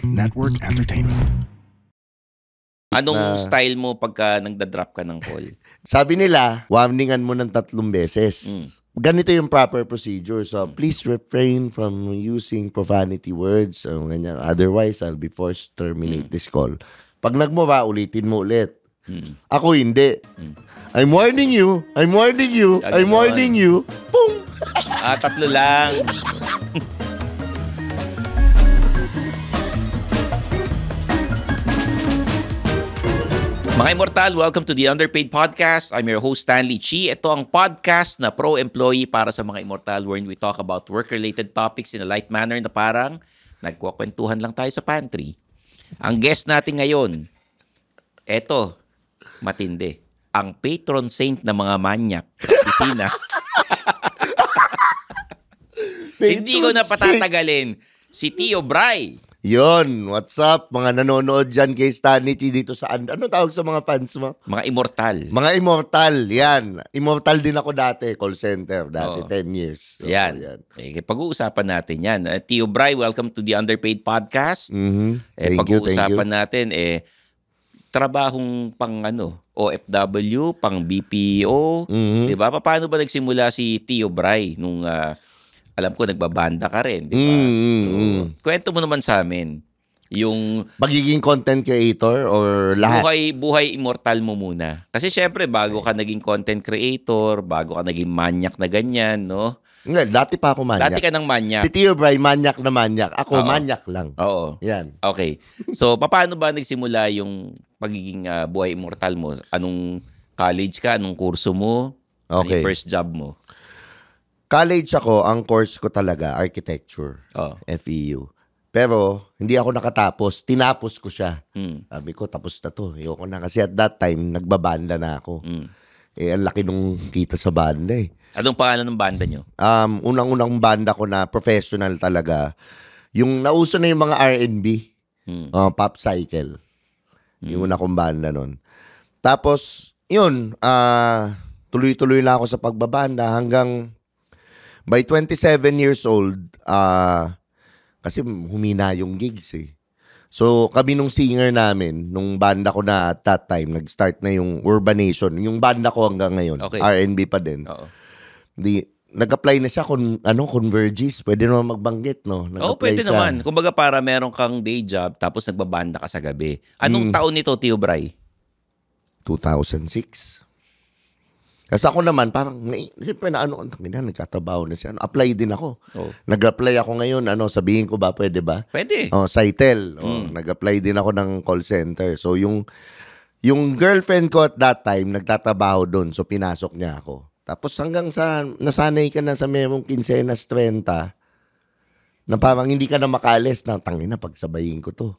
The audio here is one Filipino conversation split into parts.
Network Entertainment. Anong style mo pagka nagda-drop ka ng call? Sabi nila, warningan mo ng 3 beses. Ganito yung proper procedure. So, please refrain from using profanity words. Ganyan. Otherwise, I'll be forced to terminate this call. Pag nagmura, ulitin mo ulit. Ako hindi. I'm warning you. I'm warning you. I'm warning you. Boom! 3 lang. Mga Immortal, welcome to the Underpaid Podcast. I'm your host, Stanley Chi. Ito ang podcast na pro-employee para sa mga Immortal wherein we talk about work-related topics in a light manner na parang nagkukwentuhan lang tayo sa pantry. Ang guest natin ngayon, eto, matindi. Ang patron saint ng mga manyak sa opisina. Hindi ko na patatagalin. Si Tio Bry. Yon, what's up? Mga nanonood dyan kay Stanley T dito sa... Ano tawag sa mga fans mo? Mga Immortal. Mga Immortal, yan. Immortal din ako dati, call center, dati 10 years. So, yan. Pag-uusapan natin yan. Tio Bry, welcome to the Underpaid Podcast. Pag-uusapan natin, trabahong pang OFW, pang BPO. Diba? Paano ba nagsimula si Tio Bry nung... alam ko, nagbabanda ka rin, di ba? So, kwento mo naman sa amin, yung... Magiging content creator or lahat? Buhay immortal mo muna. Kasi syempre, bago ka naging content creator, bago ka naging manyak na ganyan, no? Nga, dati pa ako manyak. Dati ka ng manyak. Si Tio Bry, manyak na manyak. Ako, manyak lang. Oo. Yan. Okay. So, paano ba nagsimula yung pagiging buhay immortal mo? Anong college ka? Anong kurso mo? Okay. Anong first job mo? College ako, ang course ko talaga, architecture, FEU. Pero, hindi ako nakatapos. Tinapos ko siya. Sabi ko, tapos na to. Ayoko na. Kasi at that time, nagbabanda na ako. Ang laki nung kita sa banda eh. Anong pangalan ng banda nyo? Unang-unang banda ko na professional talaga. Yung nauso na yung mga R&B. Pop Cycle. Yung una kong banda nun. Tapos, yun, tuloy-tuloy na ako sa pagbabanda hanggang... By 27 years old, kasi humina yung gigs eh. So kami nung singer namin, nung banda ko na at that time, nag-start na yung Urbanation. Yung banda ko hanggang ngayon, R&B pa din. Nag-apply na siya Convergys. Pwede naman magbanggit, no? Pwede siya. Naman. Kumbaga para meron kang day job, tapos nagbabanda ka sa gabi. Anong taon nito, Tio Bry? 2006. Kasi ako naman, parang, siyempre nagkatabaho na siya. Apply din ako. Nag-apply ako ngayon, sabihin ko ba, pwede ba? Pwede. Cytel. Nag-apply din ako ng call center. So, yung girlfriend ko at that time, nagtatabaho doon. So, pinasok niya ako. Tapos hanggang nasanay ka na sa merong kinsenas 30, na parang hindi ka na makalis na, tangina, pagsabayin ko to.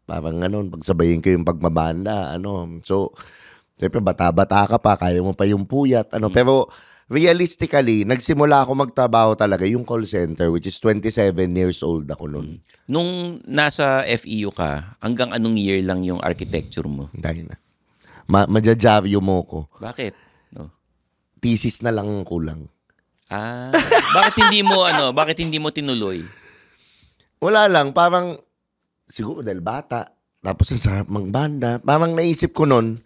Parang pagsabayin ko yung pagmabanda. So, siyempre, bata-bata ka pa, kaya mo pa yung puyat. Pero realistically, nagsimula ako magtrabaho talaga yung call center, which is 27 years old ako noon. Nung nasa FEU ka, hanggang anong year lang yung architecture mo? Dahil na. Majajaryo mo ko. Bakit? Thesis na lang kulang. Bakit hindi mo tinuloy? Wala lang, parang, siguro dahil bata, tapos ang sarap magbanda. Parang naisip ko noon,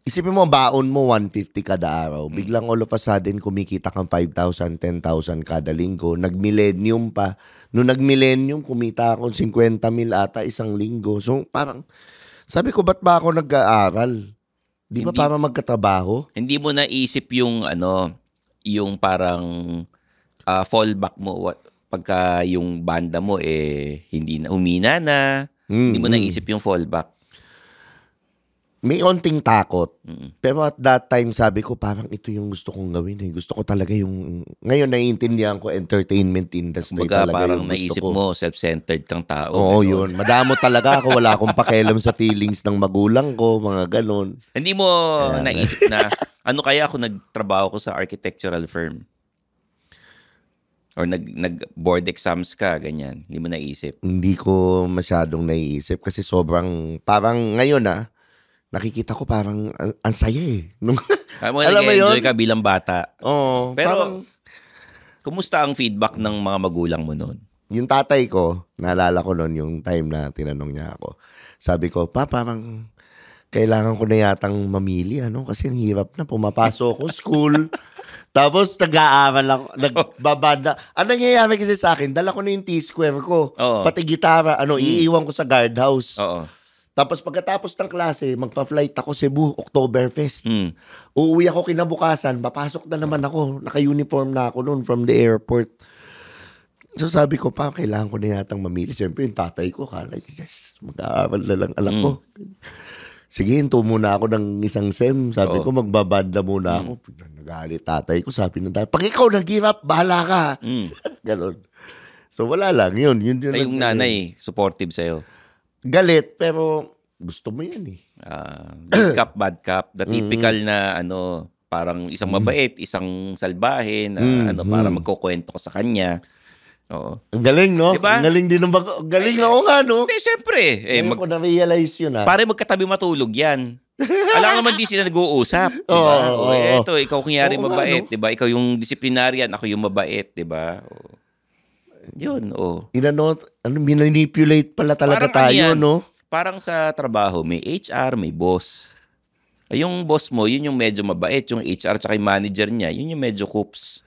isipin mo, baon mo 150 kada araw. Biglang all of a sudden, kumikita kang 5,000, 10,000 kada linggo. Nag-millennium pa. Noong nag-millennium, kumita akong 50,000 ata isang linggo. So, parang, sabi ko, ba't ba ako nag-aaral? Di ba para magkatrabaho? Hindi mo naisip yung, yung parang fallback mo pagka yung banda mo, hindi na, humina na. Hindi mo naisip yung fallback. May onting takot. Pero at that time, sabi ko, parang ito yung gusto kong gawin. Gusto ko talaga yung... Ngayon, naiintindihan ko, entertainment industry talaga parang yung gusto naisip ko. mo, self-centered kang tao. Oo, yun. Madamo talaga ako. Wala akong pakialam sa feelings ng magulang ko, mga ganon. Hindi mo naisip na, ano kaya ako nagtrabaho ko sa architectural firm? Or nag-board exams ka, ganyan. Hindi mo naisip? Hindi ko masyadong naiisip kasi sobrang... Parang ngayon nakikita ko parang ang saya eh. Alam mo nag-enjoy ka bilang bata. Oo. Pero, kumusta ang feedback ng mga magulang mo noon? yung tatay ko, naalala ko noon yung time na tinanong niya ako. Sabi ko, pa, parang kailangan ko na yatang mamili, kasi ang hirap na, pumapasok ko school. Tapos nag-aaral ako, nagbabanda. Ang nangyayari kasi sa akin, dala ko na yung T-square ko. Oo. Pati gitara, iiwan ko sa guardhouse. Oo. Tapos pagkatapos ng klase, magpa-flight ako Cebu, Oktoberfest. Uuwi ako kinabukasan, papasok na naman ako. Naka-uniform na ako noon from the airport. So sabi ko pa, kailangan ko na yatang mamili. Siyempre yung tatay ko, kala, yes, mag-aaral na lang alam ko. Sige, hinto muna ako ng isang sem. Sabi ko, magbabanda muna ako. Nagalit tatay ko, sabi ng tatay, pag ikaw nag-give up, bahala ka. Ganon. So wala lang, yun. Yung nanay, supportive sa'yo. Galit, pero gusto mo yan eh. Good cop, bad cop. The typical na parang isang mabait, isang salbahe na para magkukwento ko sa kanya. Oo. Ang galing, no? Diba? Ang galing din galing na ako nga, no? Hindi, syempre. Ngayon ko na-realize yun, ha? Pare magkatabi matulog yan. Alam naman di sila nag-uusap. Diba? Oo. Ito, ikaw kunyari Oo, mabait. no? Diba? Ikaw yung disciplinarian, ako yung mabait. Diba? Yun, Minanipulate pala talaga parang tayo, yan, no? Parang sa trabaho, may HR, may boss. Ay, yung boss mo, yun yung medyo mabait. Yung HR tsaka yung manager niya, yun yung medyo coops.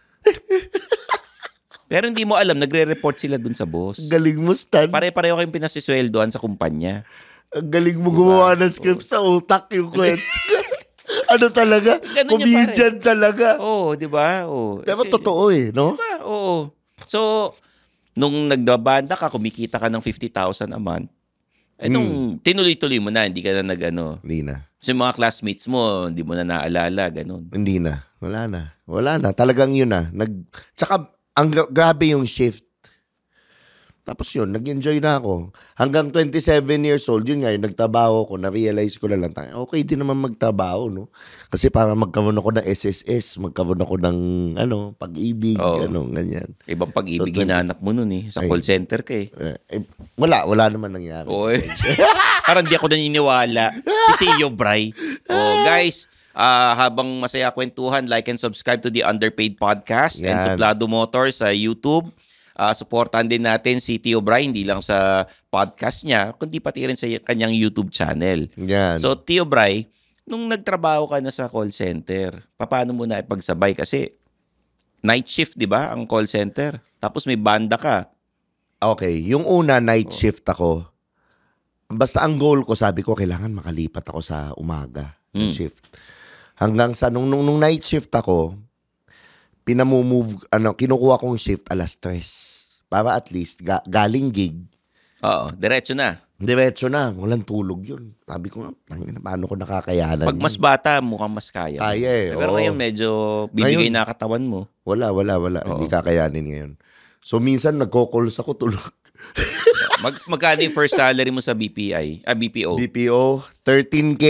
Pero hindi mo alam, nagre-report sila dun sa boss. Galing mo, Stan. Pare-pareho kayong pinasisweldoan sa kumpanya. Ang galing mo gumawa ng script sa utak yung kwento. Talaga? Ganun Comedian talaga. Oo, di ba? Oo. Pero totoo no? Diba? Oo. So, nung nagbabanda ka, kumikita ka ng 50,000 a month, tinuloy-tuloy mo na, hindi ka na Hindi na. Kasi mga classmates mo, hindi mo na naalala, ganun. Hindi na. Wala na. Talagang yun na. Tsaka, ang grabe yung shift. Tapos yun, nag-enjoy na ako. Hanggang 27 years old, yun nga, yung nagtabaho ko, na-realize ko na lang, okay din naman magtabaho, no? Kasi para magkaroon ako ng SSS, magkaroon ako ng, pag-ibig, ganyan. Ibang pag-ibig hinanap mo nun Sa call center ka Wala naman nangyari. Parang di ako naniniwala. Si Tio Bray. Guys, habang masaya kwentuhan, like and subscribe to the Underpaid Podcast and Suplado Motors sa YouTube. Supportan din natin si Tio Bray, hindi lang sa podcast niya, kundi pati rin sa kanyang YouTube channel. Yan. So, Tio Bray, nung nagtrabaho ka na sa call center, paano mo na ipagsabay? Kasi night shift, di ba, ang call center. Tapos may banda ka. Okay, yung una, night shift ako. Basta ang goal ko, sabi ko, kailangan makalipat ako sa umaga na shift. Hanggang sa, nung night shift ako, pinamumove, kinukuha kong shift alas 3. Para at least, galing gig. Oo, diretso na. Diretso na, walang tulog yun. Sabi ko, paano ko nakakayanan? Pag mas bata, mukhang mas kaya. Kaya Pero ngayon medyo bibigay na katawan mo. Wala. Hindi kakayanin ngayon. So minsan nagko-calls ako tulog. Magkano yung first salary mo sa BPI? BPO? BPO, 13K,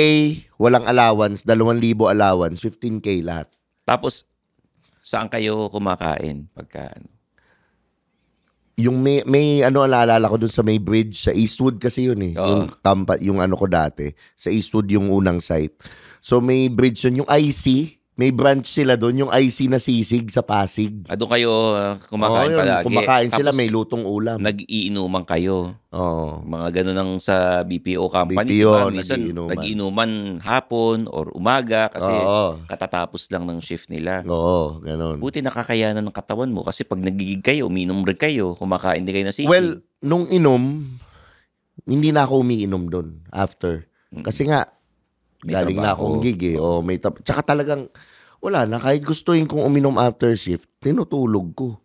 walang allowance, 2,000 allowance, 15K lahat. Tapos, saan kayo kumakain? Pagka Yung may naalala ko dun sa may bridge, sa Eastwood kasi yun yung ko dati. Sa Eastwood yung unang site. So may bridge yun, yung IC, may branch sila doon, yung IC na sisig sa Pasig. Doon kayo kumakain palagi. Kumakain sila, tapos, may lutong ulam. Nag-iinuman kayo. Oo. Mga ganun ang sa BPO company. BPO, minsan nag-iinuman hapon or umaga kasi katatapos lang ng shift nila. Oo, ganun. Buti nakakayanan ng katawan mo kasi pag nagigig kayo, uminom rin kayo, kumakain din kayo na sisig. Well, nung inom, hindi na ako umiinom doon after. Kasi nga, galing na akong gig tsaka talagang, wala na. Kahit gustuin kong uminom after shift, tinutulog ko.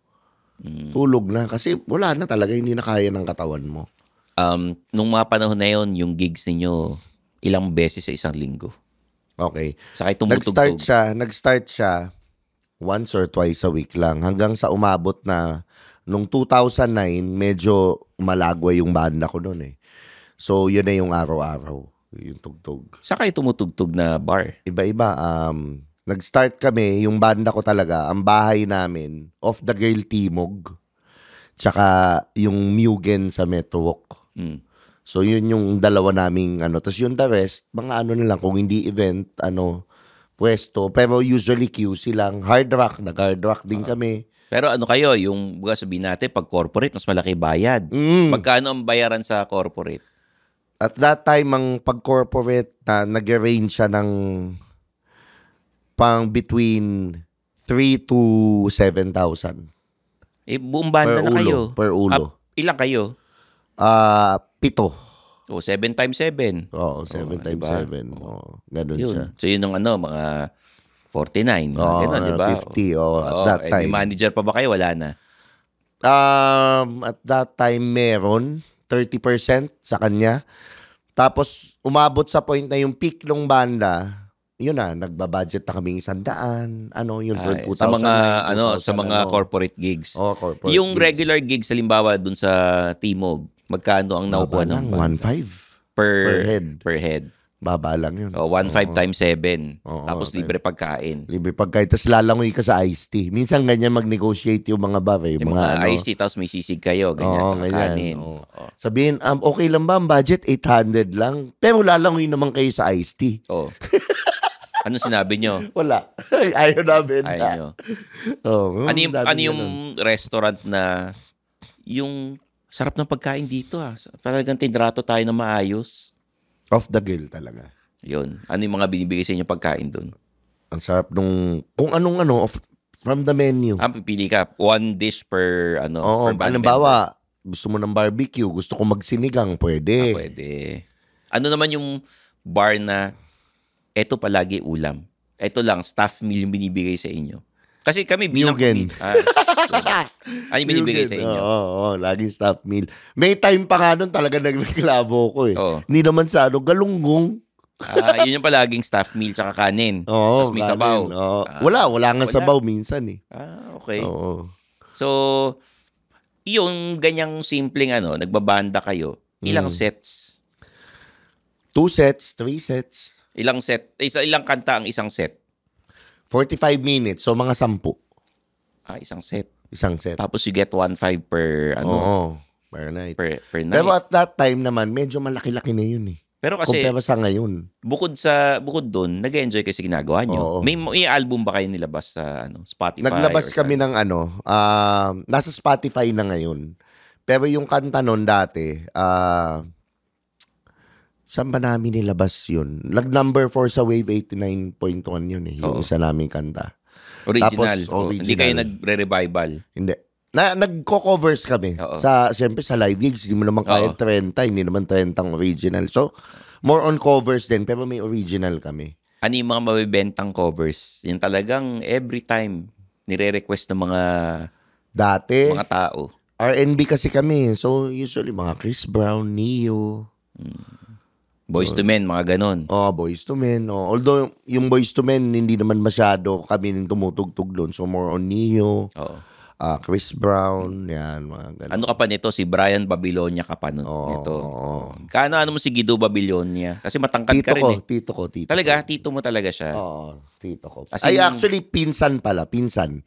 Tulog na. Kasi wala na talaga, hindi na kaya ng katawan mo. Nung mga panahon na yun, yung gigs ninyo, ilang beses sa isang linggo? Okay. Saka tumutugtog. Nag-start siya once or twice a week lang. Hanggang sa umabot na, nung 2009, medyo malagwa yung banda ko noon So, yun na yung araw-araw. Yung tugtog. Saka kayo tumutugtog na bar? Iba-iba. Nag-start kami, yung banda ko talaga, ang bahay namin, Off the Girl Timog, tsaka yung Mugen sa Metro Walk. So, yun yung dalawa naming, tapos yung the rest, mga na lang, kung hindi event, pwesto, pero usually QC lang, hard rock, nag-hard rock din kami. Pero ano kayo, yung sabihin natin, pag corporate, mas malaki bayad. Magkano ang bayaran sa corporate? At that time, ang pag-corporate, nag-range siya ng pang between 3 to 7,000. Buong banda na kayo. Per ulo. Ilang kayo? 7. 7 times 7. Oo, 7 times diba? 7. Ganun Yun. siya. So yun yung mga 49. Ganun, di ba? 50, at that time. May manager pa ba kayo? Wala na. At that time, meron 30% sa kanya. Tapos, umabot sa point na yung peak ng banda, yun na, nagbabudget na kaming 100. Yun, per 2009, sa mga corporate gigs. Corporate yung gigs. regular gigs, halimbawa dun sa Timog, magkano ang nakukuha ng banda? 1.5 per head. Baba lang yun. 1.5 times 7. Oo, Tapos libre pagkain. Libre pagkain. Tapos lalangoy ka sa iced tea. Minsan ganyan mag-negotiate yung mga bar. Yung mga iced tea, tapos may sisig kayo. Ganyan, kanin. Sabihin, okay lang ba ang budget? 800 lang. Pero lalangoy naman kayo sa iced tea. Ano sinabi nyo? Wala. Ayaw namin. Ayaw nyo. Ano yung restaurant na yung sarap ng pagkain dito Talagang tinrato tayo na maayos. Off the gill talaga. Yun. Ano yung mga binibigay sa inyo pagkain doon? Ang sarap nung, kung anong from the menu. Pipili ka. One dish per per band halimbawa, gusto mo ng barbecue, gusto ko magsinigang, pwede. Pwede. Ano naman yung bar na eto palagi ulam? Eto lang, staff meal yung binibigay sa inyo. Kasi kami bilang ano yung binibigay sa inyo? Oo, laging staff meal. May time pa nga nun talaga nagreklamo ko Hindi naman sa galunggong. Yun yung palaging staff meal tsaka kanin. Tapos may sabaw. Wala nga sabaw minsan Okay. Oo. So, yung ganyang simpleng nagbabanda kayo, ilang sets? 2 sets, 3 sets. Ilang kanta ang isang set? 45 minutes, so mga 10. Isang set. Isang set. Tapos you get 1.5 per per night. Per night. Pero at that time naman, medyo malaki-laki na yun Pero kasi, kumpara sa ngayon. Bukod doon, nag-enjoy kayo sa ginagawa nyo. May album ba kayo nilabas sa Spotify? Naglabas kami ng nasa Spotify na ngayon. Pero yung kanta nun dati, saan ba namin nilabas yun? Number 4 sa Wave 89.1 yun yung isa naming kanta. Original. Tapos, original. Hindi kayo nagre-revival? Hindi. Nagko-covers kami. Siyempre sa live gigs, hindi mo naman kaya 30, hindi naman 30 ang original. So, more on covers din, pero may original kami. Ano yung mga mabibentang covers? Yung talagang every time nire-request ng mga mga tao. R&B kasi kami. So, usually mga Chris Brown, Neo. Boys to Men, mga ganon. Boys to Men. Although, yung Boys to Men, hindi naman masyado kami tumutugtog doon. So, more on Neo. Chris Brown, yan, mga ganon. Ano ka pa nito? Si Brian Babilonia ka pa nito. Ano mo si Guido Babilonia? Kasi matangkad ka rin Tito ko. Talaga? Tito mo talaga siya? Tito ko. Actually, pinsan pala. Pinsan.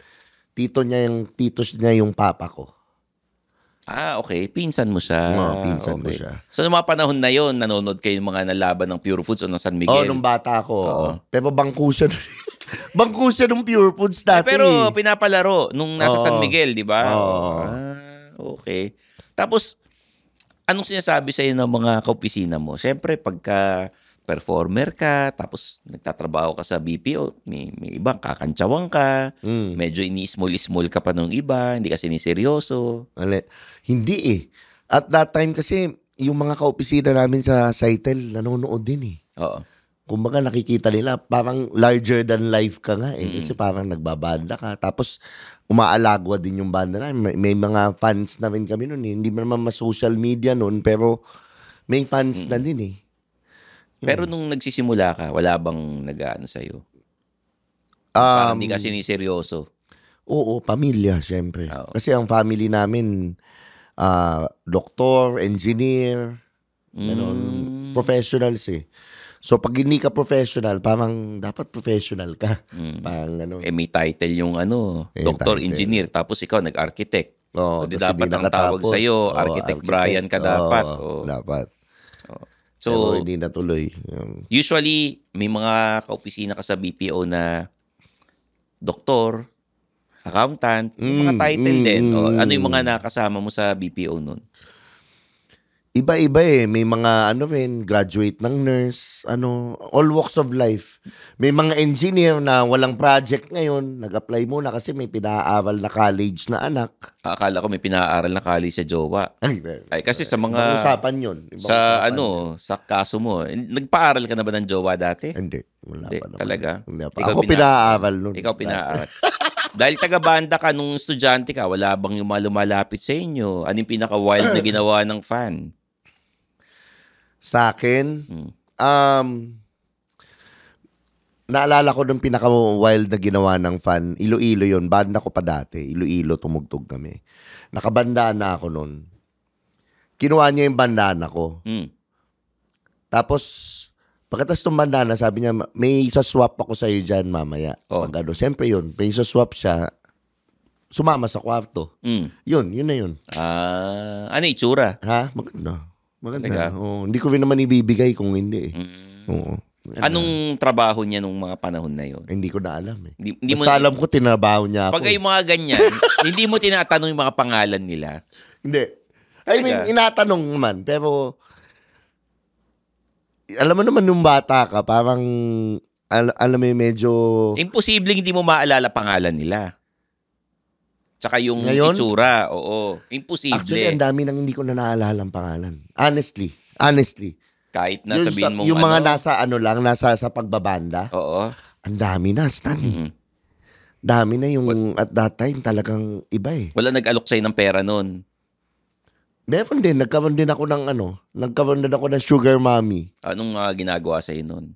Tito niya yung papa ko. Okay. Pinsan mo siya. Pinsan ko siya. So, noong mga panahon na yon, nanonood kayo ng mga nalaban ng Pure Foods o ng San Miguel? Nung bata ako. Pero bangko siya. Bangko siya ng Pure Foods dati. Pero pinapalaro nung nasa San Miguel, di ba? Okay. Tapos, anong sinasabi sa iyo ng mga kaopisina mo? Siyempre, pagka performer ka, tapos nagtatrabaho ka sa BPO, may ibang kakantsawang ka, medyo ini-small ka pa nung iba, hindi ka siniseryoso. Hindi At that time kasi, yung mga kaopisina namin sa Saitel, nanonood din Kumbaga nakikita nila, parang larger than life ka nga Kasi parang nagbabanda ka. Tapos, umaalagwa din yung banda na. May mga fans na rin kami nun Hindi naman ma-social media nun, pero may fans na din Pero nung nagsisimula ka, wala bang nag-aano sa'yo? Parang hindi ka siniseryoso. Oo, pamilya, syempre. Kasi ang family namin, doktor, engineer, professionals So, pag hindi ka professional, parang dapat professional ka. Parang may title yung doktor, engineer, tapos ikaw nag-architect. Di dapat ang tawag sa'yo, Architect Brian ka dapat. Dapat. So, pero hindi natuloy. Usually, may mga kaopisina ka sa BPO na doktor, Accountant, yung mga title din. Ano yung mga nakasama mo sa BPO nun? Iba-iba may mga graduate ng nurse, all walks of life. May mga engineer na walang project ngayon, nag-apply muna kasi may pinaaral na college na anak. Akala ko may pinaaral na college sa jowa. Ay kasi sa mga ibang usapan yun. Sa kaso mo, nagpaaral ka na ba ng jowa dati? Hindi, wala pa naman. Talaga? Ako pinaaral nun. Ikaw pinaaral. Dahil taga-banda ka nung estudyante ka, wala bang yung lumalapit sa inyo? Ano yung pinaka-wild na ginawa ng fan? Sa akin, naalala ko nung pinaka-wild na ginawa ng fan, Iloilo yun. Banda ko pa dati. Iloilo, tumugtog kami. Nakabandana ako nun. Kinuha niya yung bandana ko. Tapos, pagkatas ng bandana, sabi niya, may isa-swap ako sa'yo dyan mamaya. Siyempre yun, may isa-swap siya, sumama sa kwarto. Yun na yun. Ano itsura? Ha? Maganda. Hindi ko rin naman ibibigay kung hindi. Anong trabaho niya nung mga panahon na yun? Hindi ko na alam Hindi basta alam ko, tinabaho niya ako. Pag yung mga ganyan, hindi mo tinatanong yung mga pangalan nila? Hindi. I mean, inatanong naman. Pero, alam mo naman nung bata ka, parang, alam mo medyo... Imposibleng hindi mo maalala pangalan nila. Tsaka yung itsura, imposible. Actually, ang dami nang hindi ko na naalala ang pangalan. Honestly. Kahit na sabihin mong yung mga nasa sa pagbabanda. Oo. Ang dami na, Stanley. Dami na yung at that time talagang iba Wala nag-alok sa'yo ng pera nun? Meron din. Nagkaroon din ako ng sugar mommy. Anong ginagawa sa'yo nun?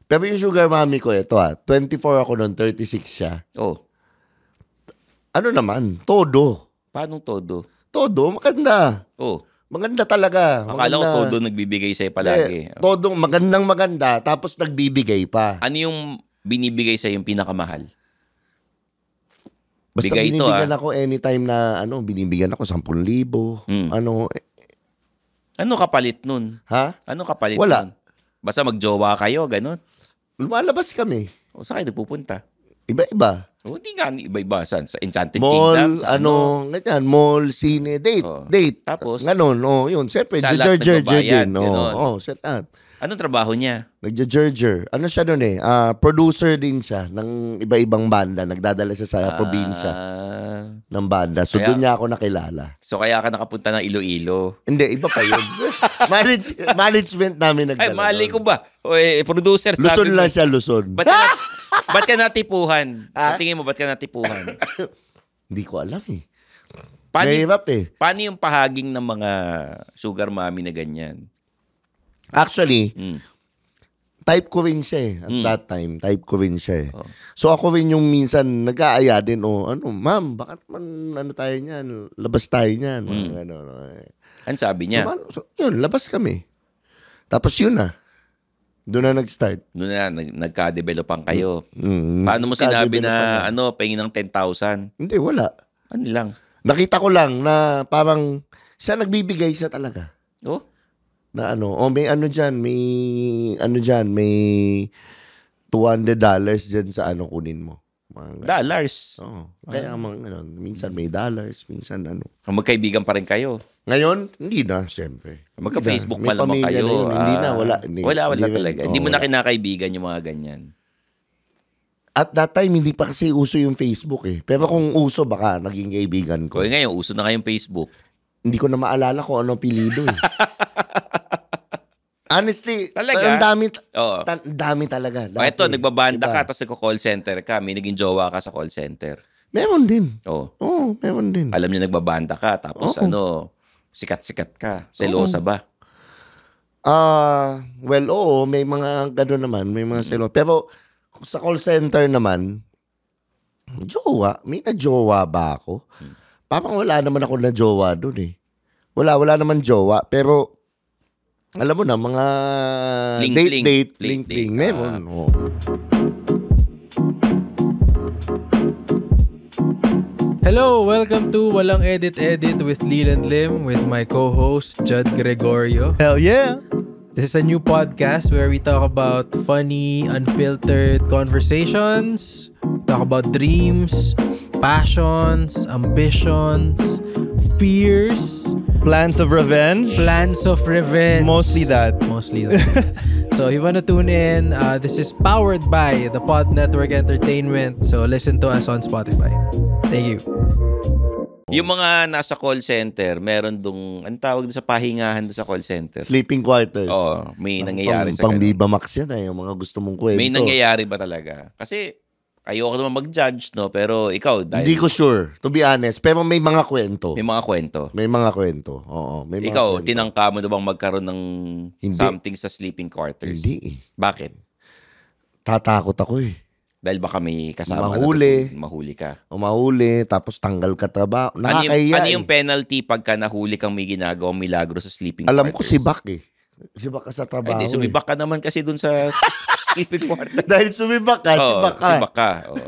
Pero yung sugar mommy ko, 24 ako nun, 36 siya. Ano naman? Todo. Paano todo? Todo, maganda. Maganda talaga. Akala ko todo nagbibigay sa'yo palagi. Todo, maganda, tapos nagbibigay pa. Ano yung binibigay sa'yo yung pinakamahal? Basta binibigyan ako anytime na, binibigyan ako 10,000. Ano kapalit nun? Ha? Ano kapalit Wala. nun? Basta magjowa kayo, ganun? Lumalabas kami. Saan kayo nagpupunta? Iba-iba. Hindi nga iba-iba. Sa Enchanted Mall, Kingdom? ganyan, mall, sine, date. Tapos? Ganon, yun. Siyempre, sa lahat nagbabayad, din. Sa lahat. Anong trabaho niya? Nagja-jerger. Ano siya nun producer din siya ng iba-ibang banda. Nagdadala siya sa probinsya ng banda. So, doon niya ako nakilala. So, kaya ka nakapunta ng Iloilo? Hindi, iba pa yun. Management namin nagdala. Ay, mali ko ba? Producer sabi Luzon lang siya, Luzon. Ba't ka natipuhan? Tingin mo, ba't ka natipuhan? Hindi ko alam Mahirap Paano yung pahaging ng mga sugar mommy na ganyan? Actually, type ko rin siya at that time. Type ko rin siya So ako rin yung minsan nag-aaya din, ma'am, bakit man tayo niyan? Labas tayo niyan. Ano sabi niya? Yun, labas kami. Tapos yun na. Doon na nag-start. Doon na, nagka-developan kayo. Paano mo sinabi na, pahingin ng 10,000? Hindi, wala. Ano lang? Nakita ko lang na parang siya nagbibigay siya talaga. Na may may $200 dyan sa kunin mo. Dollars? Kaya minsan may dollars, minsan Magkaibigan pa rin kayo? Ngayon, hindi na, siyempre. Magka-Facebook pa naman kayo. Hindi na, wala. Wala talaga. Hindi mo na kinakaibigan yung mga ganyan. At that time, hindi pa kasi uso yung Facebook Pero kung uso, baka naging kaibigan ko. Ngayon, uso na kayong Facebook. Hindi ko na maalala kung ano apelido Honestly, talaga? Ang dami talaga. Ito, nagbabanda ka, tapos nagko-call center ka, may naging jowa ka sa call center. Meron din. Meron din. Alam niyo nagbabanda ka, tapos sikat-sikat ka. Selosa ba? May mga gano'n naman, may mga selosa. Pero sa call center naman, jowa. May na-jowa ba ako? Parang wala naman ako na-jowa doon Wala naman jowa. Pero, alam mo na, mga date, fling. Meron. Hello, welcome to Walang Edit with Leland Lim with my co-host, Judd Gregorio. Hell yeah! This is a new podcast where we talk about funny, unfiltered conversations, talk about dreams, passions, ambitions, fears, Plans of revenge. plans of revenge. Mostly that. Mostly that. So if you want to tune in, this is powered by the Pod Network Entertainment. So listen to us on Spotify. Thank you. Yung mga nasa call center, meron anong tawag doon sa pahingahan doon sa call center? Sleeping quarters. Oo, may nangyayari sa Pang ganun. Viva Max yan yung mga gusto mong kwento. May nangyayari ba talaga? Kasi ayoko naman mag-judge, no? Pero ikaw, dahil Hindi ko sure, to be honest. Pero may mga kwento. may mga kwento. May mga kwento. Oo, may mga Ikaw, kwento. tinangka mo na bang magkaroon ng Hindi. something sa sleeping quarters? Hindi eh. Bakit? Tatakot ako eh. Dahil baka may kasama Mahuli. na mahuli ka. Umahuli, tapos tanggal ka trabaho. Ano Nakakahiya yung eh. penalty pagka nahuli kang may ginagawang milagro sa sleeping Alam ko quarters? sibak eh. Sibak ka sa Ay, trabaho di, sumibak ka naman kasi dun sa sleeping quarters. Dahil sumibak ka, Oo, sibak ka. sibak ka. Oo.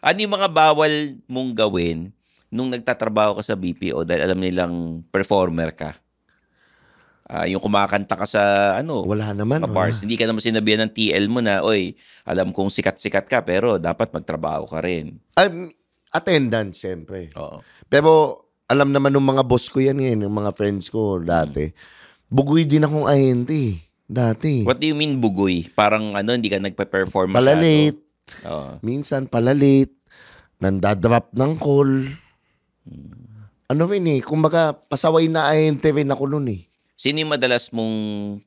Ano yung mga bawal mong gawin nung nagtatrabaho ka sa BPO dahil alam nilang performer ka? Yung kumakanta ka sa Wala naman. sa bars. Hindi ka naman sinabihan ng TL mo na, oy, alam kong sikat-sikat ka pero dapat magtrabaho ka rin. Attendance, syempre. Oo. Pero alam naman ng mga boss ko yan ngayon, ng mga friends ko dati. Bugoy din akong ahente dati. What do you mean bugoy? Parang hindi ka nagpe-perform masyado. Palalate. Oo. Minsan palalate. Nandadrop ng call. Ano rin eh. Kumbaga, pasaway na ahente rin ako nun eh. Sino yung madalas mong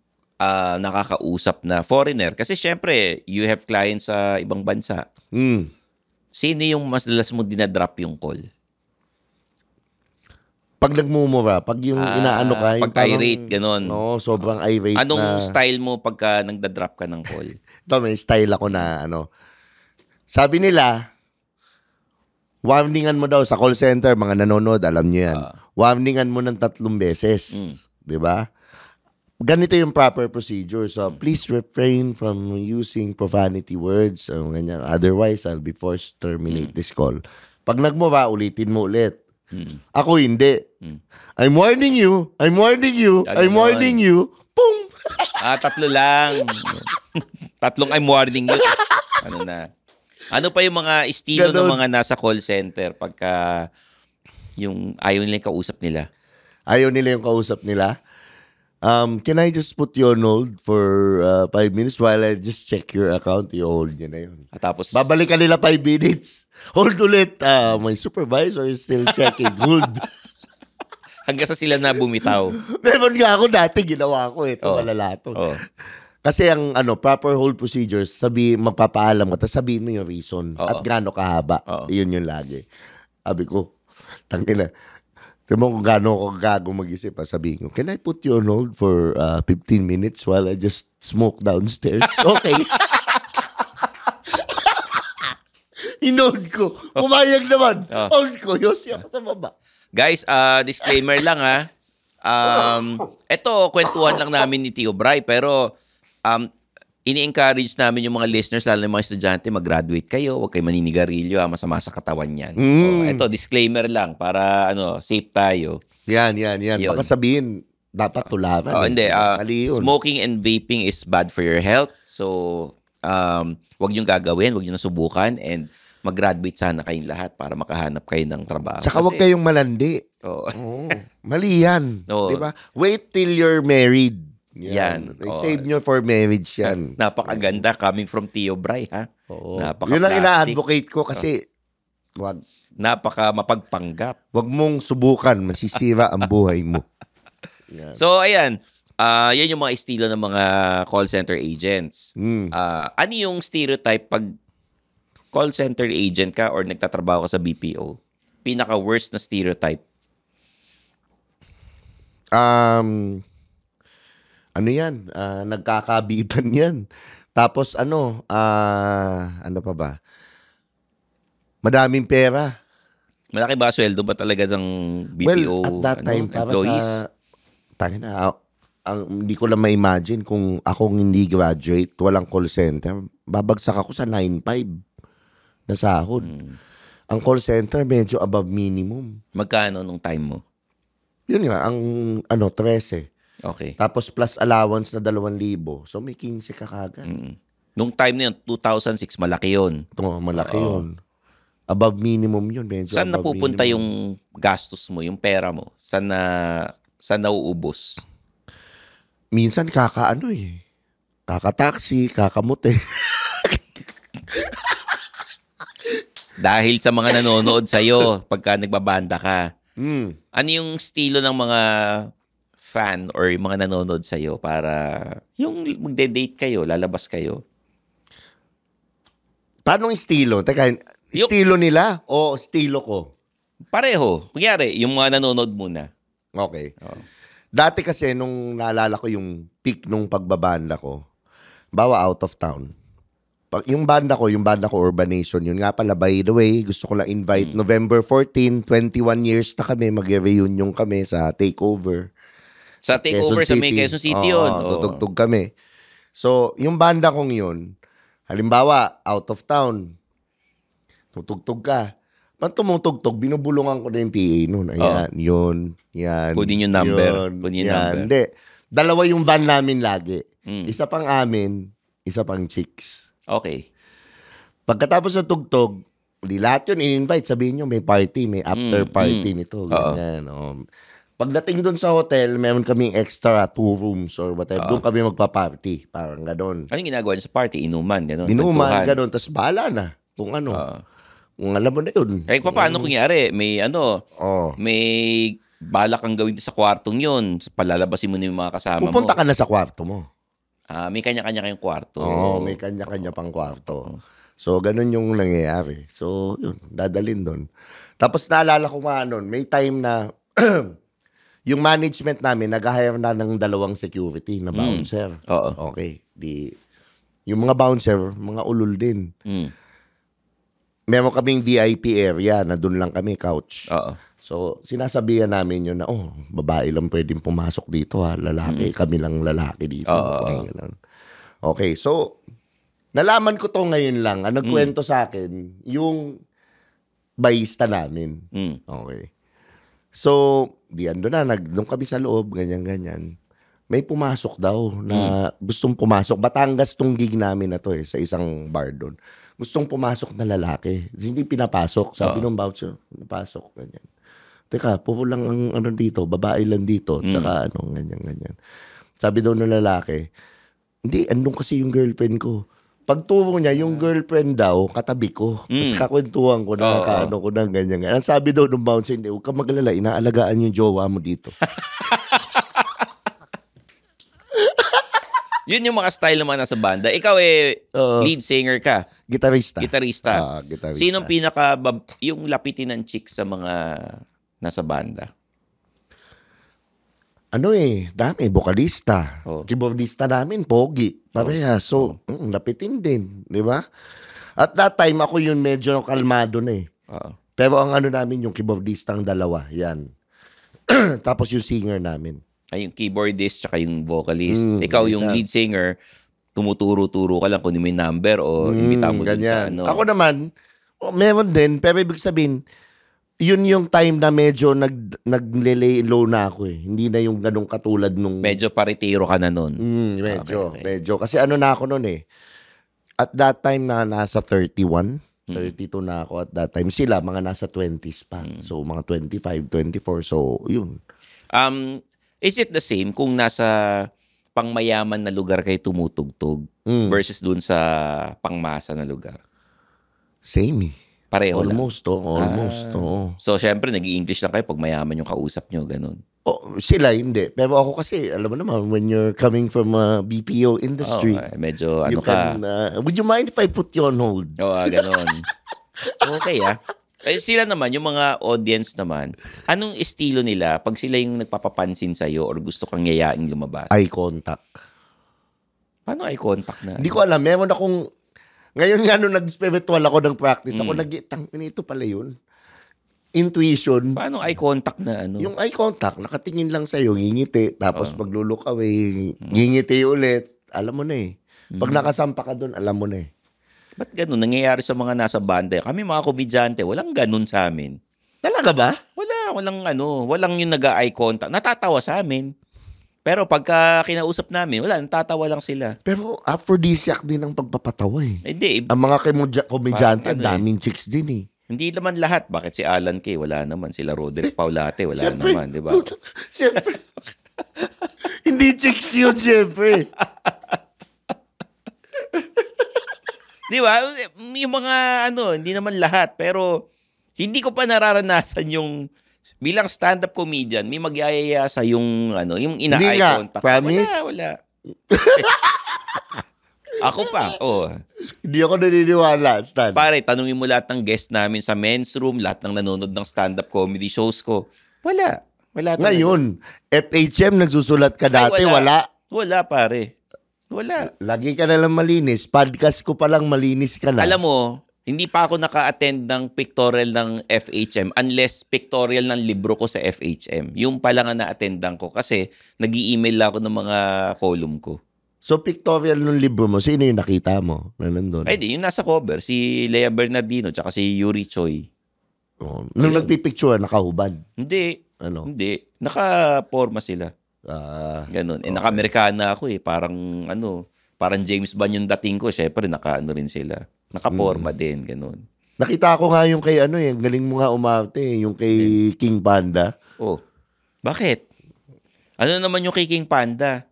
nakakausap na foreigner? Kasi syempre, you have clients sa ibang bansa. Sino yung mas dalas mo dinadrop yung call? Pag nagmumura, pag yung inaano ka. Pag irate, ganun. Oo, sobrang irate Anong na. style mo pagka nagdadrop ka ng call? Ito, may style ako na Sabi nila, warningan mo daw sa call center, mga nanonood, alam nyo yan. Warningan mo ng 3 beses. Di ba? Ganito yung proper procedure. So, please refrain from using profanity words. Ganyan. Otherwise, I'll be forced to terminate this call. Pag nagmura, ulitin mo ulit. Ako hindi. I'm warning you. I'm warning you. I'm warning you. Boom! 3 lang. 3 I'm warning you. Ano pa yung mga estilo ng mga nasa call center pagka yung ayaw nila yung kausap nila? Ayaw nila yung kausap nila. Can I just put you on hold for 5 minutes while I just check your account? I-hold nyo na yun. Tapos, Babalikan nila 5 minutes. Hold ulit. My supervisor is still checking. Hold. hanggang sa sila na bumitaw. Meron nga ako dati, ginawa ko eh. Ito malala to. Kasi ang proper hold procedures, magpapaalam ka, tapos sabihin mo yung reason at gaano kahaba. Yun yung lagi. Sabi ko, tangina. Tignan mo kung gaano ako gago mag-isip. Sabihin ko, can I put you on hold for 15 minutes while I just smoke downstairs? Okay. Inold ko. Pumayag naman. Hold ko. Yosi ako sa baba. Guys, disclaimer lang ha. Ito, kwentuhan lang namin ni Tio Bray. Pero, ini-encourage namin yung mga listeners, lalo ng mga estudyante, mag-graduate kayo, huwag kayo maninigarilyo, masama sa katawan yan. Ito, disclaimer lang, para safe tayo. Yan. Baka sabihin, dapat tularan. Hindi. Mali yun. Smoking and vaping is bad for your health. So, huwag niyong gagawin, huwag niyong nasubukan, and mag-graduate sana kayong lahat para makahanap kayo ng trabaho. Tsaka huwag kayong malandi. Mali yan. Diba? Wait till you're married. Yan. Save nyo for marriage yan. Napakaganda coming from Tio Bray, ha? Yun ang ina-advocate ko kasi wag. Napaka mapagpanggap. Wag mong subukan, masisira ang buhay mo. Yan. So, ayan. Yan yung mga estilo ng mga call center agents. Ano yung stereotype pag call center agent ka or nagtatrabaho ka sa BPO? Pinaka-worst na stereotype? Ano yan? Nagkakabitan yan. Tapos ano pa ba? Madaming pera. Malaki ba sweldo ba talaga ng BPO at that time, employees? Hindi ko lang ma-imagine kung akong hindi graduate, walang call center, babagsak ako sa 9.5 na sahod. Ang call center medyo above minimum. Magkano nung time mo? Yun nga, ang 13. Okay. Tapos plus allowance na 2,000. So may 15 ka kagad. Nung time na yun, 2006, malaki yun. Malaki yun. Above minimum yun. Medyo Saan above napupunta minimum. yung gastos mo, yung pera mo? Saan nauubos? Minsan Kaka-taxi, kakamote. Dahil sa mga nanonood sa'yo pagka nagbabanda ka. Ano yung estilo ng mga fan or yung mga nanonood sa'yo para yung magde-date kayo, lalabas kayo? Paano estilo? Teka, estilo nila o estilo ko? Pareho. Kunyari, yung mga nanonood muna. Okay. Dati kasi nung naalala ko yung peak nung pagbabanda ko, bawa out of town. Yung banda ko Urbanation, yun nga pala, by the way, gusto ko lang invite November 14, 21 years na kami, mag-reunion kami sa Takeover. Sa Takeover sa may Quezon City yun. Tutugtog kami. So, yung banda kong yun, halimbawa, out of town, tutugtog ka. Pag tumutugtog, binubulungan ko na yung PA nun. Ayan, yun, yan. Kunin yung number. Kunin yung number. Hindi. Dalawa yung band namin lagi. Isa pang amin, isa pang chicks. Okay. Pagkatapos ng tugtog, di lahat yun in-invite. Sabihin nyo, may party, may after party nito. Ganyan. Pagdating doon sa hotel, meron kaming extra 2 rooms or whatever. Doon kami magpa-party. Parang gano'n. Anong ginagawa niyo sa party? Inuman, gano'n? Inuman, gano'n. Tapos bahala na. Kung ano. Kung alam mo na yun. Eh, paano kunyari? May may balak kang gawin sa kwartong yun. Palalabasin mo na yung mga kasama Pupunta mo. ka na sa kwarto mo. May kanya-kanya kayong kwarto. May kanya-kanya pang kwarto. So, ganun yung nangyayari. So, yun, dadalhin doon. Tapos naalala ko nga nun, may time na yung management namin, nag-hire na ng 2 security na bouncer. Oo. Okay. Yung mga bouncer, mga ulul din. Meron kaming VIP area na doon lang kami, couch. Oo. So, sinasabihan namin yun na, babae lang pwedeng pumasok dito ha. Lalaki, kami lang lalaki dito. Okay, so, nalaman ko to ngayon lang. Ang nagkwento sa akin, yung bayista namin. Okay. So, doon kami sa loob, ganyan-ganyan. May pumasok daw na gustong pumasok. Batangas tong gig namin na to sa isang bar doon. Gustong pumasok na lalaki. Hindi pinapasok. Sabi nung bouncer, napasok, ganyan. Teka, puro lang ang dito, babae lang dito, tsaka ganyan-ganyan. Sabi daw ng lalaki, hindi, andun kasi yung girlfriend ko. Pagturo niya, yung girlfriend daw, katabi ko. Tapos kakwentuhan ko na, ko na, ganyan-ganyan. Ang sabi daw ng bouncer, hindi, huwag kang magalala, inaalagaan yung jowa mo dito. Yun yung mga style ng mga nasa banda. Ikaw lead singer ka. Gitarista. Gitarista. Gitarista. Sinong yung lapitin ng chick sa mga nasa banda? Dami, bokalista. Keyboardista namin, pogi. Pareha. So, lapitin din. Di ba? At that time, ako yun medyo kalmado na Pero ang namin, yung keyboardista ang 2. Yan. Tapos yung singer namin. Ay, yung keyboardist tsaka yung vocalist. Ikaw yung lead singer, tumuturo-turo ka lang kung may number o imbita mo din sa ano. Ako naman, meron din, pero ibig sabihin, yun yung time na medyo nagle-lay low na ako Hindi na yung ganong katulad nung... Medyo paritiro ka na nun. Medyo. Kasi na ako nun At that time na nasa 31, 32 na ako at that time. Sila, mga nasa 20s pa. So, mga 25, 24. So, yun. Is it the same kung nasa pangmayaman na lugar kayo tumutugtog versus dun sa pangmasa na lugar? Same Pareho almost, lang. Almost. So, syempre, nag-i-English lang kayo pag mayaman yung kausap nyo, ganun. Sila, hindi. Pero ako kasi, alam mo naman, when you're coming from a BPO industry, medyo would you mind if I put you on hold? Ganun. Okay, sila naman, yung mga audience naman, anong estilo nila pag sila yung nagpapapansin sa'yo or gusto kang yayain lumabas? Eye contact. Paano eye contact na? Hindi ko alam. Meron akong... Ngayon nga nung nag-spiritual ako ng practice, ako ito pala yun. Intuition. Paano eye contact na ano? Yung eye contact, nakatingin lang sa'yo, ngingiti, tapos pag-look away, ngingiti ulit. Alam mo na Pag nakasampa ka doon, alam mo na Ba't ganun? Nangyayari sa mga nasa banda. Kami mga komedyante, walang ganun sa amin. Talaga ba? Walang yung nag-eye contact. Natatawa sa amin. Pero pagka kinausap namin, wala, natatawa lang sila. Pero aphrodisiac din ang pagpapatawa eh. Hindi, Ang mga komedyante, Parang ang daming chicks din eh. hindi naman lahat. Bakit si Alan Kay? Wala naman. Sila Roderick Paulate, wala Siyempre. naman, di ba? Siyempre. Hindi chicks yun, siyempre. Di ba? Yung mga hindi naman lahat. Pero hindi ko pa nararanasan yung bilang stand-up comedian, may magyayaya sa yung yung Hindi ina-eye nga. contact. Promise? Wala. Ako pa. Oh. Hindi ako naniniwala, Stan. Pare, tanungin mo lahat ng guest namin sa men's room, lahat ng nanonood ng stand-up comedy shows ko. Wala. Wala talaga. Ngayon, FHM, nagsusulat ka dati, Ay, wala. Wala, pare. Wala. Lagi ka na lang malinis. Podcast ko pa lang malinis ka na. Alam mo, hindi pa ako naka-attend ng pictorial ng FHM unless pictorial ng libro ko sa FHM. Yung pa lang ang na-attendan ko kasi nag-i-email ako ng mga column ko. So, pictorial ng libro mo, sino yung nakita mo na nandun? Ay di, yung nasa cover, si Lea Bernardino tsaka si Yuri Choi. Oh, nung Ayun. nagpipicture, nakahubad. Hindi. Ano? Hindi. Naka-forma sila. Ganun. Okay. Naka-Amerikana ako eh. Parang James Bond yung dating ko. Siyempre, rin sila. Naka-forma din. Ganun. Nakita ko nga yung kay yung galing mo nga umarte, yung kay King Panda. Oh. Bakit? Ano naman yung kay King Panda?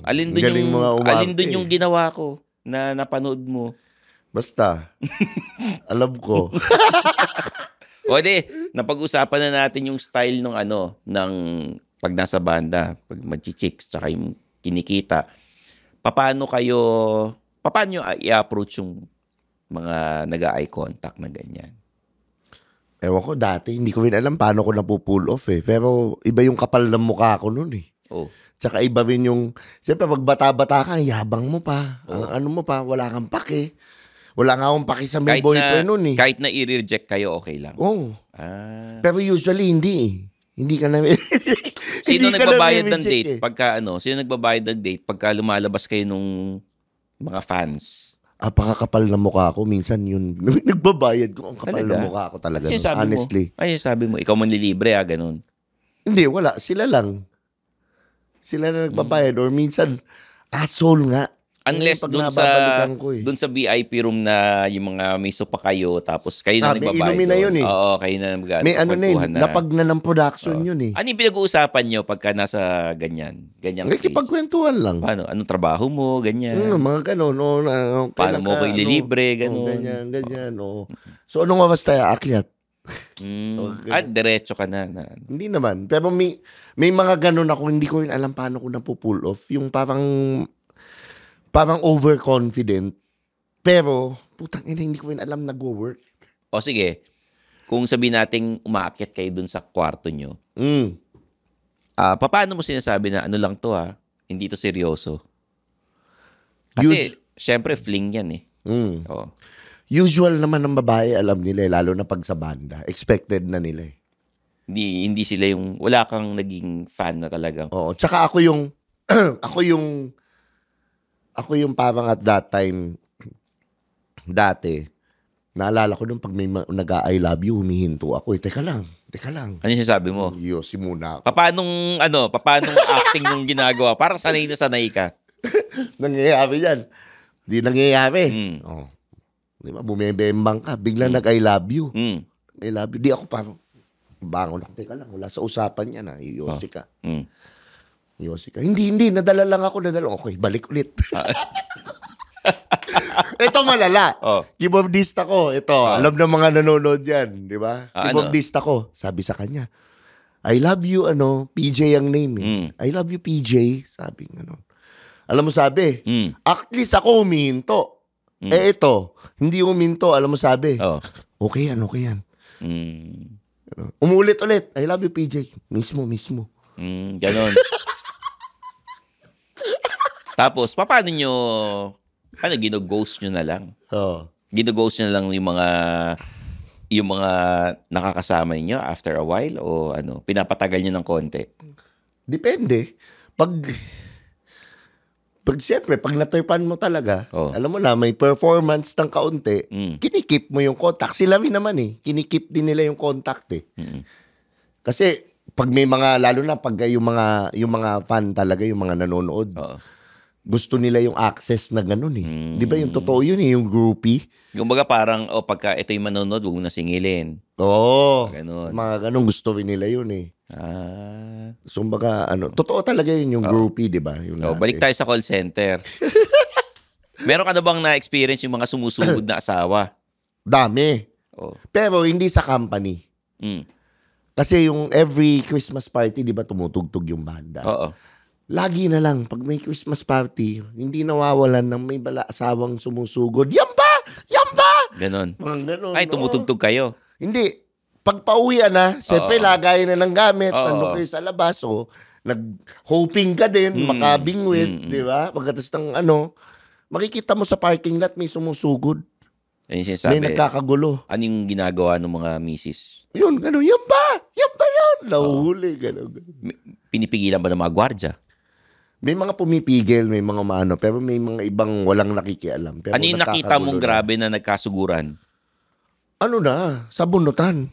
Alin dun Galing mo nga umarte. alin dun yung ginawa ko na napanood mo? Basta, alam ko. O di, napag-usapan na natin yung style ng ng pag nasa banda, pag mag-chicks, tsaka yung kinikita. Paano i-approach yung mga nag-eye contact na ganyan? Ewan ko, dati hindi ko rin alam paano ko napupull off eh. Pero iba yung kapal ng mukha ko nun eh. Oh. Tsaka iba rin yung, siyempre pag bata-bata ka, yabang mo pa. Oo. Ang mo pa, wala kang pake. Wala nga akong pake sa may boyfriend nun eh. Kahit na i-reject kayo, okay lang. Oo. Ah. Pero usually hindi eh. Hindi ka na Sino hindi ka nagbabayad ng nami-reject date? eh. Sino nagbabayad ng date pagka lumalabas kayo nung mga fans? Apakakapal na mukha ko. Minsan yun, nagbabayad ko. Ang kapal Talaga? na mukha ko talaga. Kasi nun, sabi honestly. sabi mo, ikaw manlilibre ganun. Hindi, wala. Sila lang. Sila na nagbabayad. Or minsan, asshole nga. Unless Pag dun nababalikan ko eh. sa VIP room na yung mga may sopa kayo, tapos kayo na May nagbabayad. inumin na yun eh. Oo, kayo na May ano na yun, lapag na ng production yun eh. Ano yung pinag-uusapan nyo pagka nasa ganyang stage? Nakikipagkwentuhan lang. Paano? Anong trabaho mo? Ganyan. Mga ganon. Paano mo ko ililibre? Ganon. Ganyan. So, anong oras tayo akyat? At diretso ka na. Hindi naman. Pero may mga ganon ako, hindi ko rin alam paano ko napupull off. Yung parang overconfident. Pero, putang ina, hindi ko rin alam nag-work. O sige, kung sabihin nating umaakyat kayo dun sa kwarto nyo, paano mo sinasabi na ano lang to hindi to seryoso? Kasi, syempre, fling yan eh. Oo. Usual naman ng babae, alam nila, lalo na pag sa banda. Expected na nila eh. Hindi sila yung, wala kang naging fan na talagang. Oo. Tsaka ako yung, ako yung parang at that time, dati, naalala ko nung pag may nag-I love you, humihinto ako. Teka lang. Ano yung sinasabi mo? Yosi muna ako. Paanong acting nung ginagawa? Parang sanay na sanay ka. Nangyayari yan. Di nangyayari. Mm. Di ba, bumibembang ka. Biglang nag-I love you. I love you. Di ako parang, bangon ako. Teka lang, wala sa usapan yan Yosi ka. Yosi ka. Hindi. Nadala lang ako. Okay, balik ulit. Ito malala. Kibobdista ko. Ito, alam ng mga nanonood yan. Di ba? Kibobdista ko. Sabi sa kanya, I love you, PJ ang name eh. I love you, PJ. Sabi nga Alam mo sabi, at least ako humihinto. Ito, hindi huminto. Alam mo sabi, okay yan. Umulit ulit. I love you, PJ. Mismo. Ganon. Tapos, paano nyo, gino-ghost nyo na lang? Gino-ghost nyo na lang yung mga nakakasama niyo after a while o pinapatagal nyo ng konti? Depende. Siyempre, pag natripan mo talaga, alam mo na, may performance ng kaunti, kinikip mo yung contact. Sila rin naman kinikip din nila yung contact Kasi, pag may mga, lalo na pag yung mga fan talaga, yung mga nanonood, Oo. gusto nila yung access na ganun eh. Di ba yung totoo yun eh, yung groupie? Kumbaga parang, pagka ito yung manonood, huwag mo na singilin. Oo. Ganun. Mga ganun gusto rin nila yun eh. So baga, totoo talaga yun yung groupie, di ba? Yung Balik tayo sa call center. Meron ka na bang na-experience yung mga sumusugod na asawa? Dami. Oh. Pero hindi sa company. Mm. Kasi yung every Christmas party, di ba, tumutugtog yung banda. Oo. Lagi na lang, pag may Christmas party, hindi nawawalan ng may asawang sumusugod. Yan ba? Yan ba? Ganon. Mga ganon. Ay, tumutugtog kayo. Hindi. Pag pauwian na, siyempre lagayin na ng gamit, Oo. kayo sa labas, nag-hoping ka din, makabingwit, di ba? Pagkatas ng makikita mo sa parking lot, may sumusugod. Yan yung sinasabi. May nagkakagulo. Ano yung ginagawa ng mga misis? Yun, gano'n. Yan ba? Yan ba yan? Nahuhuli, gano'n. Pinipigilan ba ng mga gwardya? May mga pumipigil, may mga pero may mga ibang walang nakikialam. Pero Ano yung nakita mong nagkakagulo grabe na nagkasuguran? Sa bunutan.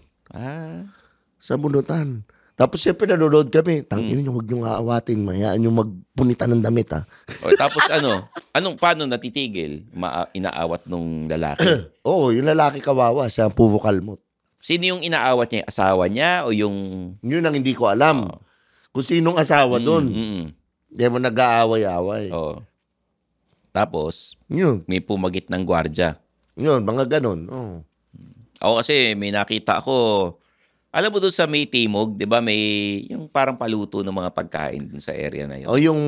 Sa bunutan. Tapos siyempre nanonood kami. Tangina nyo, huwag nyo aawatin. Mayaan nyo magpunitan ng damit, ha? Tapos paano natitigil? Inaawat nung lalaki? Oo, yung lalaki kawawa, siya puro kalmot. Sino yung inaawat niya? Asawa niya o yung... Yun ang hindi ko alam. Kung sinong asawa doon. Di mo nag-aaway-away. Oo. Tapos, Yun. may pumagit ng gwardya. Yun, mga ganun. Oh. Ako kasi may nakita ako, alam mo doon sa may Timog, di ba may yung parang paluto ng mga pagkain dun sa area na yun. O yung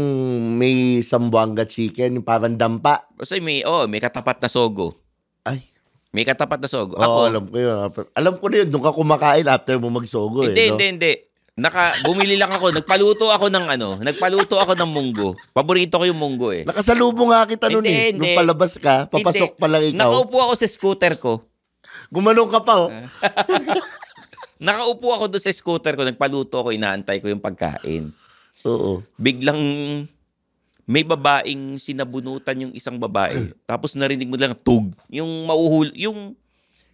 may Sambuanga chicken, yung parang dampa. Kasi may katapat na sogo. Ay. May katapat na sogo. Oo, alam ko yun. Alam ko na yun, doon ka kumakain after mo magsogo. Hindi. Bumili lang ako, nagpaluto ako ng munggo. Paborito ko yung munggo eh. Nakasalubong nga kita nun Hindi. Nung palabas ka, papasok pa lang ikaw. Nakaupo ako sa scooter ko. Gumanong ka pa, Nakaupo ako doon sa scooter ko, nagpaluto ako, inaantay ko yung pagkain. Oo. Biglang may babaeng sinabunutan yung isang babae. Tapos narinig mo lang tug. Yung yung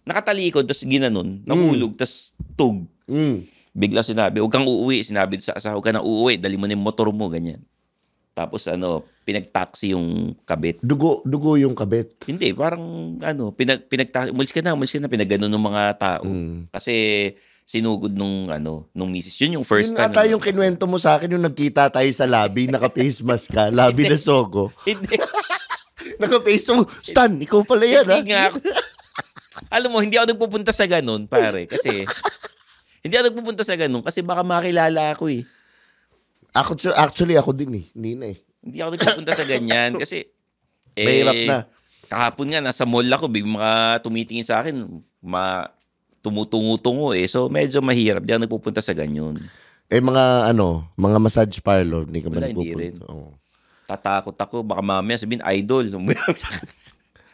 nakatalikod, tapos ginanon, nahulog, tapos tug. Bigla sinabi, huwag kang uuwi. Sinabi sa asawa, huwag ka nang uuwi. Dali mo na yung motor mo, ganyan. Tapos pinag-taxi yung kabit. Dugo yung kabit. Hindi, parang pinag-taxi. Umalis ka na, pinag-ganon ng mga tao. Kasi sinugod nung misis. Yun yung first time. Yun ata yung kinuwento mo sa akin, yung nagkita tayo sa lobby, naka-face mask ka, lobby na sogo. Hindi. Naka-face mo, Stan, ikaw pala yan, ha? Hindi nga ako. Alam mo, hindi ako nagpupunta sa ganun, pare. Kasi, hindi ako nagpupunta sa ganun kasi baka makilala ako eh. Actually, ako din eh. Hindi na eh. Hindi ako nagpupunta sa ganyan kasi, mahirap na. Kahapon nga, nasa mall ako, biglang mga tumitingin sa akin, tumutungo-tungo eh. So, medyo mahirap. Hindi ako nagpupunta sa ganyan. Mga massage parlor, hindi ka ba Wala, nagpupunta? hindi rin. Oo. Tatakot ako, baka mamaya sabihin, idol.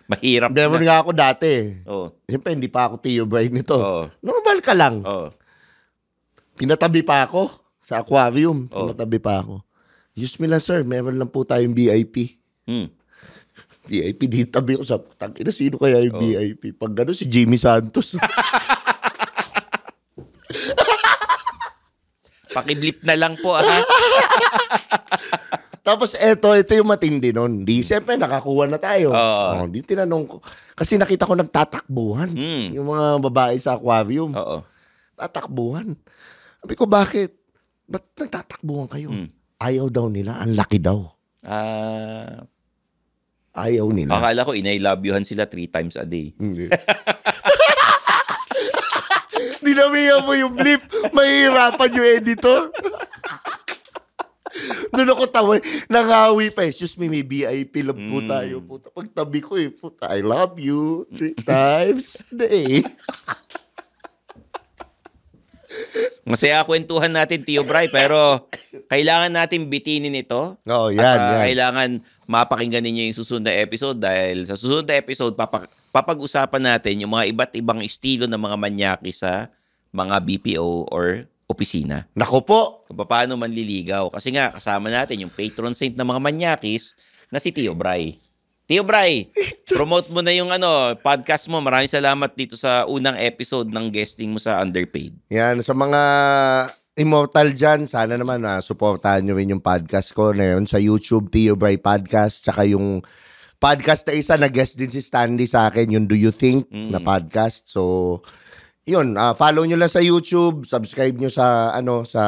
Mahirap Meron na. nga ako dati. Oh. Siyempre, hindi pa ako Tio Brian nito. Oo. Normal ka lang. Oh. Pinatabi pa ako sa aquarium. Oh. Pinatabi pa ako. Excuse me lang, sir. Meron lang po tayong VIP. VIP, di tabi ko sa tangina. Sino kaya yung VIP? Pag gano'n, si Jimmy Santos. Pakiblip na lang po, ha? Tapos ito yung matindi nun. Di, siyempre, nakakuha na tayo. Di tinanong ko. Kasi nakita ko nagtatakbuhan. Yung mga babae sa aquarium. Oo. Tatakbuhan. Sabi ko, bakit? Ba't nagtatakbuhan kayo? Ayaw daw nila. Ang laki daw. Ayaw nila. Akala ko, I love youhan sila 3 times a day. Hindi. Dinamihan mo yung blip. Mahihirapan yung editor. Doon ako tawa. Nangawi pa. Excuse me, may VIP lang po tayo. Puta, pagtabi ko puta, I love you 3 times a day. Masaya kwentuhan natin, Tio Bray, pero kailangan natin bitinin ito. Oo, yan, At yan. kailangan mapakinggan ninyo yung susunod na episode dahil sa susunod na episode, papag-usapan natin yung mga iba't ibang estilo ng mga manyaki sa mga BPO or opisina. Nako po. Kung paano manliligaw. Kasi nga, kasama natin yung patron saint ng mga manyakis na si Tio Bray. Tio Bray, promote mo na yung podcast mo. Maraming salamat dito sa unang episode ng guesting mo sa Underpaid. Yan, sa mga Immortal dyan, sana naman supportahan nyo rin yung podcast ko na yun sa YouTube, Tio Bray Podcast, tsaka yung podcast na isa, nag-guest din si Stanley sa akin, yung Do You Think na podcast. So, yun, follow nyo lang sa YouTube, subscribe nyo sa, sa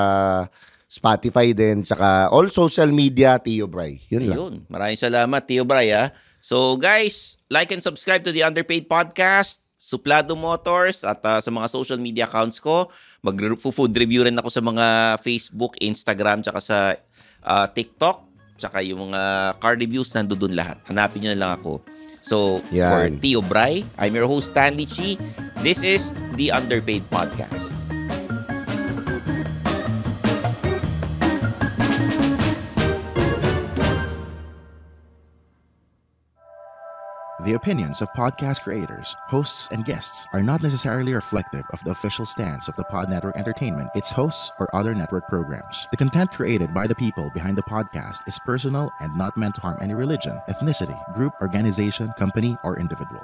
Spotify din, tsaka all social media, Tio Bray. Yun lang. Yun. Maraming salamat, Tio Bray. So, guys, like and subscribe to the Underpaid Podcast, Suplado Motors, at sa mga social media accounts ko. Mag-food review rin ako sa mga Facebook, Instagram, tsaka sa TikTok, tsaka yung mga car reviews nandoon lahat. Hanapin nyo na lang ako. So, for Tio Bray, I'm your host, Stanley Chi. This is the Underpaid Podcast. The opinions of podcast creators, hosts, and guests are not necessarily reflective of the official stance of the Pod Network Entertainment, its hosts, or other network programs. The content created by the people behind the podcast is personal and not meant to harm any religion, ethnicity, group, organization, company, or individual.